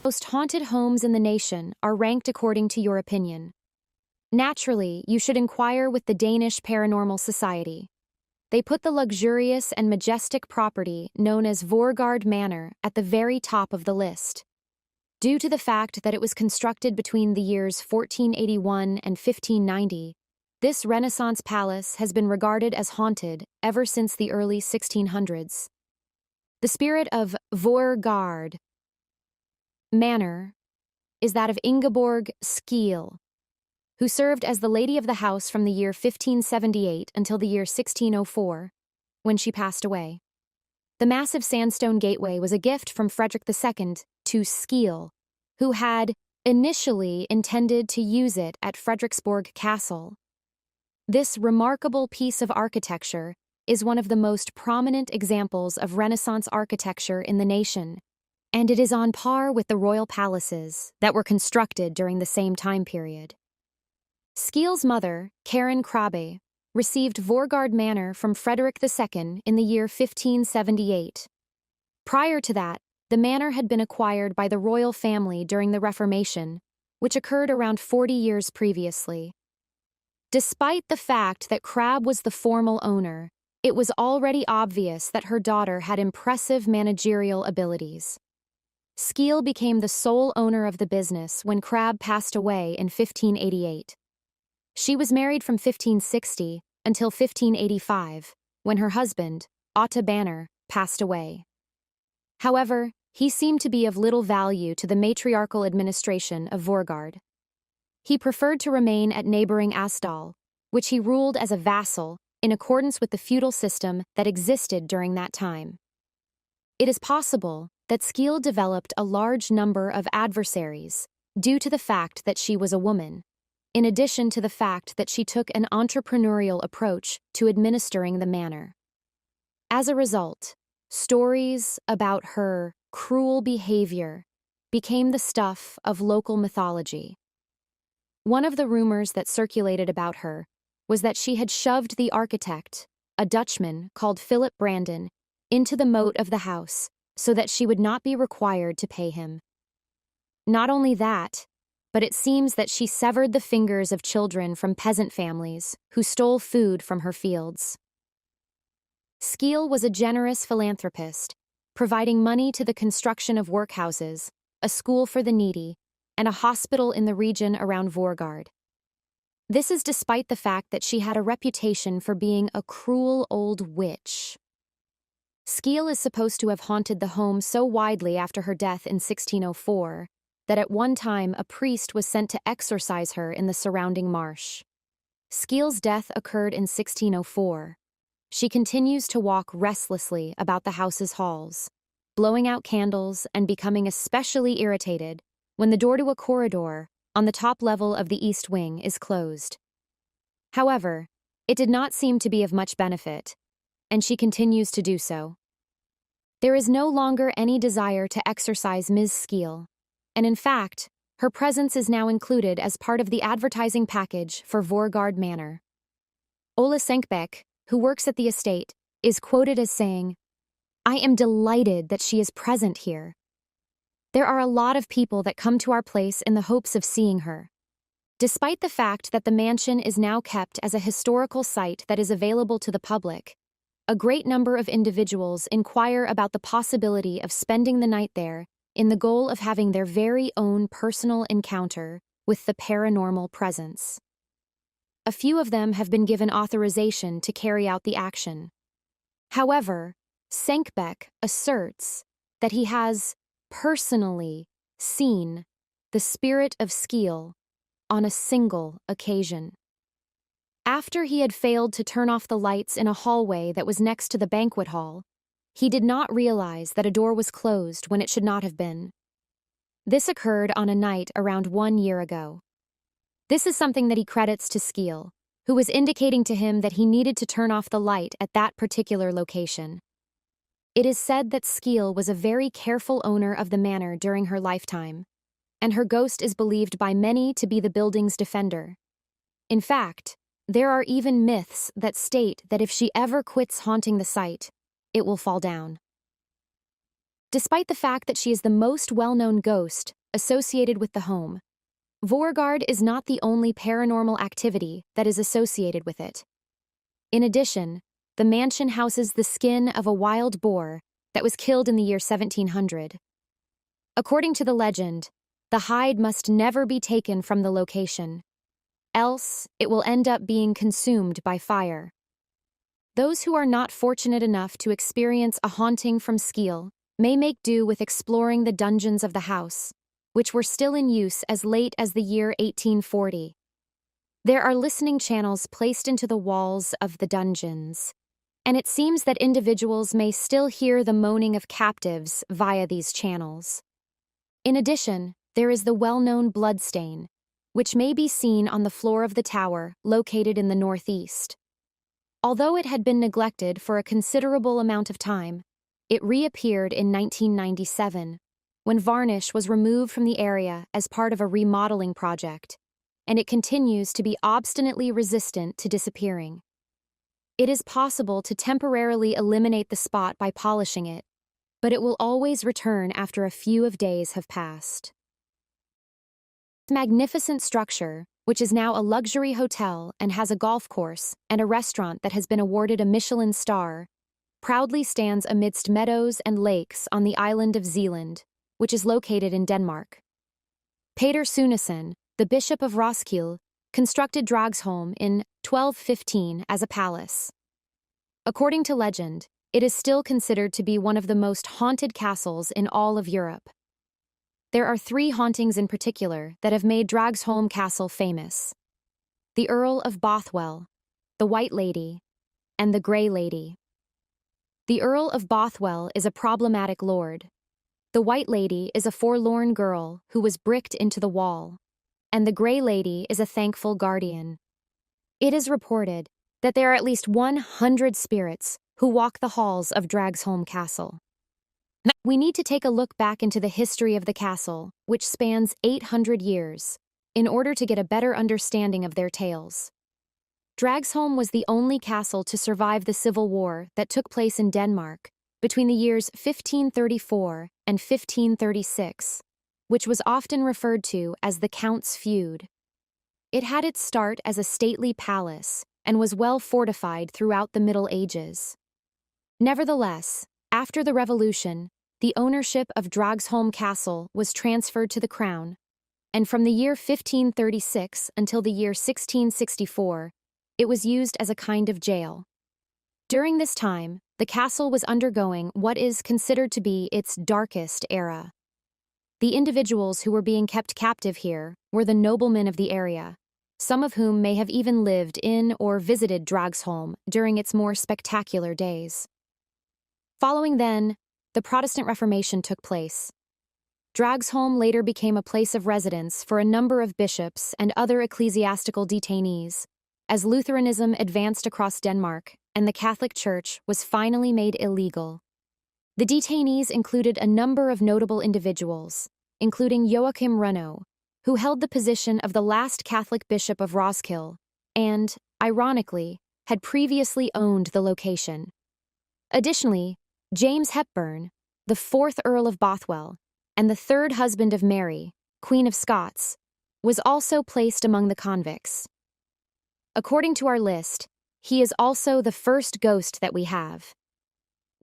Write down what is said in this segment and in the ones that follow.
Most haunted homes in the nation are ranked according to your opinion. Naturally, you should inquire with the Danish Paranormal Society. They put the luxurious and majestic property known as Voergaard Manor at the very top of the list. Due to the fact that it was constructed between the years 1481 and 1590, this Renaissance palace has been regarded as haunted ever since the early 1600s. The spirit of Voergaard Manor is that of Ingeborg Skeel, who served as the lady of the house from the year 1578 until the year 1604, when she passed away. The massive sandstone gateway was a gift from Frederick II to Skeel, who had initially intended to use it at Frederiksborg Castle. This remarkable piece of architecture is one of the most prominent examples of Renaissance architecture in the nation, and it is on par with the royal palaces that were constructed during the same time period. Skeel's mother, Karen Krabbe, received Voergaard Manor from Frederick II in the year 1578. Prior to that, the manor had been acquired by the royal family during the Reformation, which occurred around 40 years previously. Despite the fact that Krabbe was the formal owner, it was already obvious that her daughter had impressive managerial abilities. Skeel became the sole owner of the business when Krabbe passed away in 1588. She was married from 1560 until 1585, when her husband, Otto Banner, passed away. However, he seemed to be of little value to the matriarchal administration of Voergaard. He preferred to remain at neighboring Asdal, which he ruled as a vassal in accordance with the feudal system that existed during that time. It is possible that Skeel developed a large number of adversaries due to the fact that she was a woman, in addition to the fact that she took an entrepreneurial approach to administering the manor. As a result, stories about her cruel behavior became the stuff of local mythology. One of the rumors that circulated about her was that she had shoved the architect, a Dutchman called Philip Brandon, into the moat of the house so that she would not be required to pay him. Not only that, but it seems that she severed the fingers of children from peasant families who stole food from her fields. Skeel was a generous philanthropist, providing money to the construction of workhouses, a school for the needy, and a hospital in the region around Voergaard. This is despite the fact that she had a reputation for being a cruel old witch. Skeel is supposed to have haunted the home so widely after her death in 1604 that at one time a priest was sent to exorcise her in the surrounding marsh. Skeel's death occurred in 1604. She continues to walk restlessly about the house's halls, blowing out candles and becoming especially irritated when the door to a corridor on the top level of the east wing is closed. However, it did not seem to be of much benefit, and she continues to do so. There is no longer any desire to exorcise Ms. Skeel, and in fact, her presence is now included as part of the advertising package for Voergaard Manor. Ole Senkbeck, who works at the estate, is quoted as saying, "I am delighted that she is present here. There are a lot of people that come to our place in the hopes of seeing her." Despite the fact that the mansion is now kept as a historical site that is available to the public, a great number of individuals inquire about the possibility of spending the night there in the goal of having their very own personal encounter with the paranormal presence. A few of them have been given authorization to carry out the action. However, Senkbeck asserts that he has personally seen the spirit of Skeel on a single occasion. After he had failed to turn off the lights in a hallway that was next to the banquet hall, he did not realize that a door was closed when it should not have been. This occurred on a night around 1 year ago. This is something that he credits to Skeel, who was indicating to him that he needed to turn off the light at that particular location. It is said that Skeel was a very careful owner of the manor during her lifetime, and her ghost is believed by many to be the building's defender. In fact, there are even myths that state that if she ever quits haunting the site, it will fall down. Despite the fact that she is the most well-known ghost associated with the home, Voergaard is not the only paranormal activity that is associated with it. In addition, the mansion houses the skin of a wild boar that was killed in the year 1700. According to the legend, the hide must never be taken from the location, else it will end up being consumed by fire. Those who are not fortunate enough to experience a haunting from Skeel may make do with exploring the dungeons of the house, which were still in use as late as the year 1840. There are listening channels placed into the walls of the dungeons, and it seems that individuals may still hear the moaning of captives via these channels. In addition, there is the well-known bloodstain, which may be seen on the floor of the tower located in the northeast. Although it had been neglected for a considerable amount of time, it reappeared in 1997, when varnish was removed from the area as part of a remodeling project, and it continues to be obstinately resistant to disappearing. It is possible to temporarily eliminate the spot by polishing it, but it will always return after a few days have passed. This magnificent structure, which is now a luxury hotel and has a golf course and a restaurant that has been awarded a Michelin star, proudly stands amidst meadows and lakes on the island of Zealand, which is located in Denmark. Peter Sunesson, the Bishop of Roskilde, constructed Dragsholm in 1215 as a palace. According to legend, it is still considered to be one of the most haunted castles in all of Europe. There are 3 hauntings in particular that have made Dragsholm Castle famous: the Earl of Bothwell, the White Lady, and the Grey Lady. The Earl of Bothwell is a problematic lord. The White Lady is a forlorn girl who was bricked into the wall, and the Grey Lady is a thankful guardian. It is reported that there are at least 100 spirits who walk the halls of Dragsholm Castle. We need to take a look back into the history of the castle, which spans 800 years, in order to get a better understanding of their tales. Dragsholm was the only castle to survive the civil war that took place in Denmark between the years 1534 and 1536, which was often referred to as the Count's Feud. It had its start as a stately palace and was well fortified throughout the Middle Ages. Nevertheless, after the Revolution, the ownership of Dragsholm Castle was transferred to the Crown, and from the year 1536 until the year 1664, it was used as a kind of jail. During this time, the castle was undergoing what is considered to be its darkest era. The individuals who were being kept captive here were the noblemen of the area, some of whom may have even lived in or visited Dragsholm during its more spectacular days. Following then, the Protestant Reformation took place. Dragsholm later became a place of residence for a number of bishops and other ecclesiastical detainees, as Lutheranism advanced across Denmark and the Catholic Church was finally made illegal. The detainees included a number of notable individuals, including Joachim Renaud, who held the position of the last Catholic bishop of Roskilde and, ironically, had previously owned the location. Additionally, James Hepburn, the 4th Earl of Bothwell, and the 3rd husband of Mary, Queen of Scots, was also placed among the convicts. According to our list, he is also the first ghost that we have.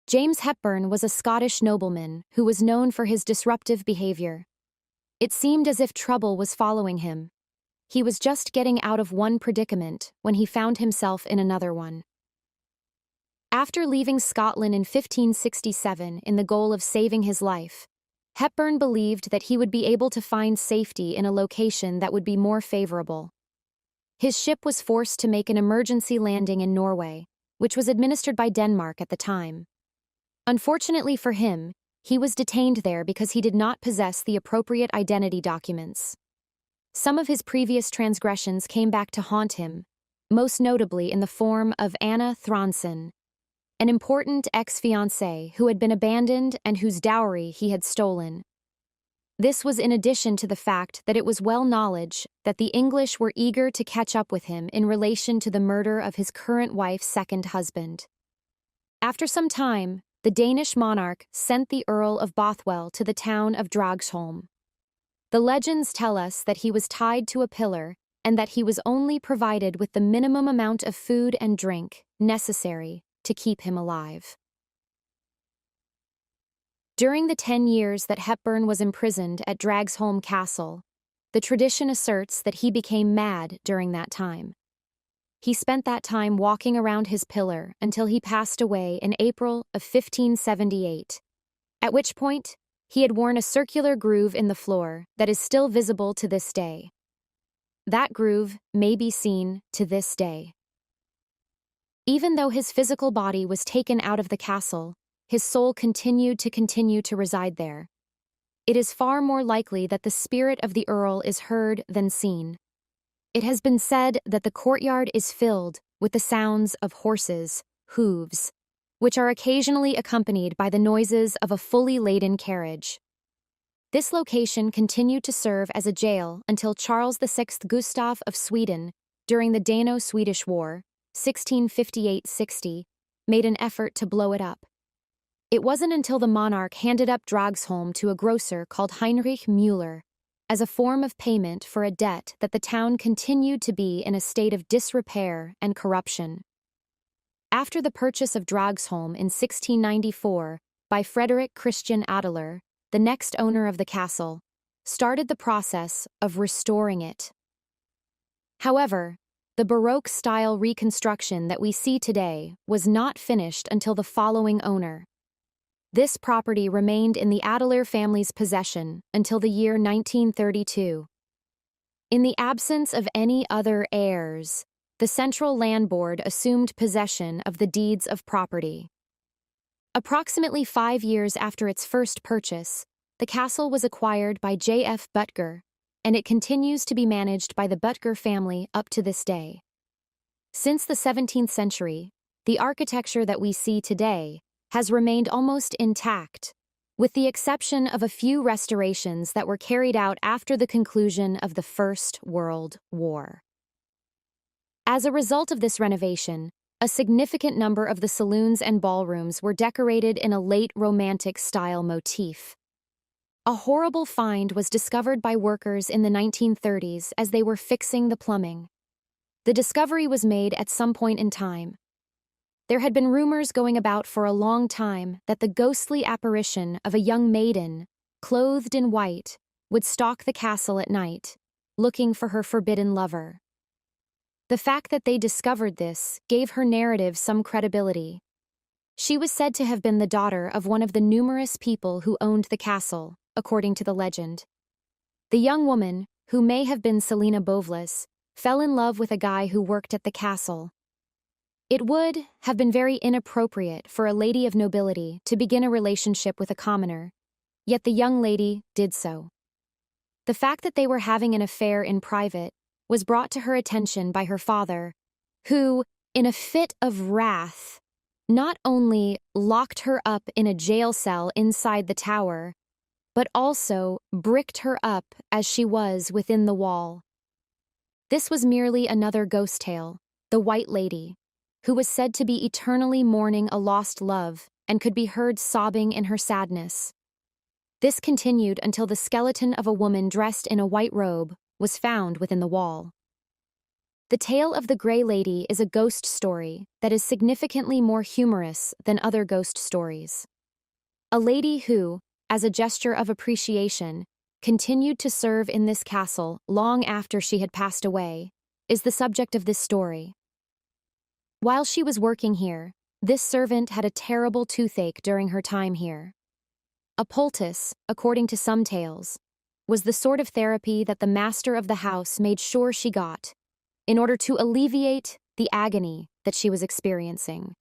James Hepburn was a Scottish nobleman who was known for his disruptive behavior. It seemed as if trouble was following him. He was just getting out of one predicament when he found himself in another one. After leaving Scotland in 1567 in the goal of saving his life, Hepburn believed that he would be able to find safety in a location that would be more favorable. His ship was forced to make an emergency landing in Norway, which was administered by Denmark at the time. Unfortunately for him, he was detained there because he did not possess the appropriate identity documents. Some of his previous transgressions came back to haunt him, most notably in the form of Anna Thronson, an important ex-fiancée who had been abandoned and whose dowry he had stolen. This was in addition to the fact that it was well knowledge that the English were eager to catch up with him in relation to the murder of his current wife's second husband. After some time, the Danish monarch sent the Earl of Bothwell to the town of Dragsholm. The legends tell us that he was tied to a pillar and that he was only provided with the minimum amount of food and drink necessary to keep him alive. During the 10 years that Hepburn was imprisoned at Dragsholm Castle, the tradition asserts that he became mad during that time. He spent that time walking around his pillar until he passed away in April of 1578, at which point he had worn a circular groove in the floor that is still visible to this day. That groove may be seen to this day. Even though his physical body was taken out of the castle, his soul continued to reside there. It is far more likely that the spirit of the Earl is heard than seen. It has been said that the courtyard is filled with the sounds of horses' hooves, which are occasionally accompanied by the noises of a fully laden carriage. This location continued to serve as a jail until Charles VI Gustav of Sweden, during the Dano-Swedish War, 1658-60, made an effort to blow it up. It wasn't until the monarch handed up Dragsholm to a grocer called Heinrich Müller as a form of payment for a debt that the town continued to be in a state of disrepair and corruption. After the purchase of Dragsholm in 1694 by Frederick Christian Adler, the next owner of the castle, started the process of restoring it. However, the Baroque-style reconstruction that we see today was not finished until the following owner. This property remained in the Adler family's possession until the year 1932. In the absence of any other heirs, the Central Land Board assumed possession of the deeds of property. Approximately 5 years after its first purchase, the castle was acquired by J.F. Butger, and it continues to be managed by the Butger family up to this day. Since the 17th century, the architecture that we see today has remained almost intact, with the exception of a few restorations that were carried out after the conclusion of the First World War. As a result of this renovation, a significant number of the saloons and ballrooms were decorated in a late Romantic style motif. A horrible find was discovered by workers in the 1930s as they were fixing the plumbing. The discovery was made at some point in time. There had been rumors going about for a long time that the ghostly apparition of a young maiden, clothed in white, would stalk the castle at night, looking for her forbidden lover. The fact that they discovered this gave her narrative some credibility. She was said to have been the daughter of one of the numerous people who owned the castle, according to the legend. The young woman, who may have been Selina Bovlis, fell in love with a guy who worked at the castle. It would have been very inappropriate for a lady of nobility to begin a relationship with a commoner, yet the young lady did so. The fact that they were having an affair in private was brought to her attention by her father, who, in a fit of wrath, not only locked her up in a jail cell inside the tower, but also bricked her up as she was within the wall. This was merely another ghost tale, the White Lady, who was said to be eternally mourning a lost love and could be heard sobbing in her sadness. This continued until the skeleton of a woman dressed in a white robe was found within the wall. The tale of the Grey Lady is a ghost story that is significantly more humorous than other ghost stories. A lady who, as a gesture of appreciation, continued to serve in this castle long after she had passed away, is the subject of this story. While she was working here, this servant had a terrible toothache during her time here. A poultice, according to some tales, was the sort of therapy that the master of the house made sure she got, in order to alleviate the agony that she was experiencing.